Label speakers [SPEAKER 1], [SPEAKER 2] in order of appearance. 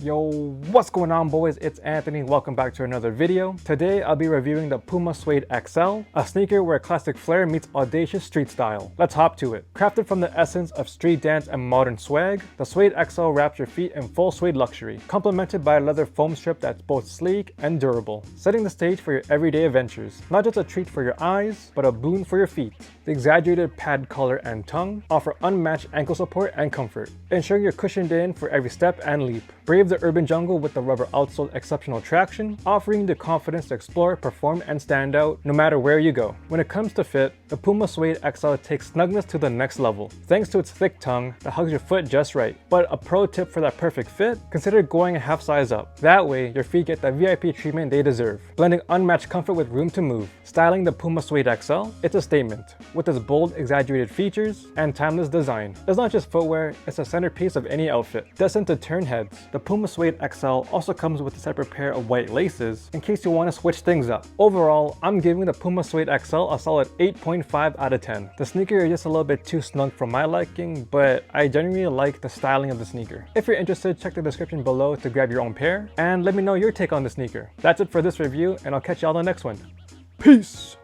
[SPEAKER 1] Yo, what's going on, boys? It's Anthony. Welcome back to another video. Today I'll be reviewing the PUMA Suede XL, a sneaker where classic flair meets audacious street style. Let's hop to it. Crafted from the essence of street dance and modern swag, the Suede XL wraps your feet in full suede luxury, complemented by a leather foam strip that's both sleek and durable, setting the stage for your everyday adventures. Not just a treat for your eyes, but a boon for your feet. The exaggerated pad collar and tongue offer unmatched ankle support and comfort, ensuring you're cushioned in for every step and leap. Brave the urban jungle with the rubber outsole exceptional traction, offering the confidence to explore, perform, and stand out no matter where you go. When it comes to fit, the PUMA Suede XL takes snugness to the next level, thanks to its thick tongue that hugs your foot just right. But a pro tip for that perfect fit, consider going a half size up. That way, your feet get the VIP treatment they deserve, blending unmatched comfort with room to move. Styling the PUMA Suede XL, it's a statement. With its bold, exaggerated features and timeless design. It's not just footwear, it's a centerpiece of any outfit, destined to turn heads. The PUMA Suede XL also comes with a separate pair of white laces in case you want to switch things up. Overall, I'm giving the PUMA Suede XL a solid 8.5 out of 10. The sneaker is just a little bit too snug for my liking, but I genuinely like the styling of the sneaker. If you're interested, check the description below to grab your own pair, and let me know your take on the sneaker. That's it for this review, and I'll catch y'all on the next one. Peace!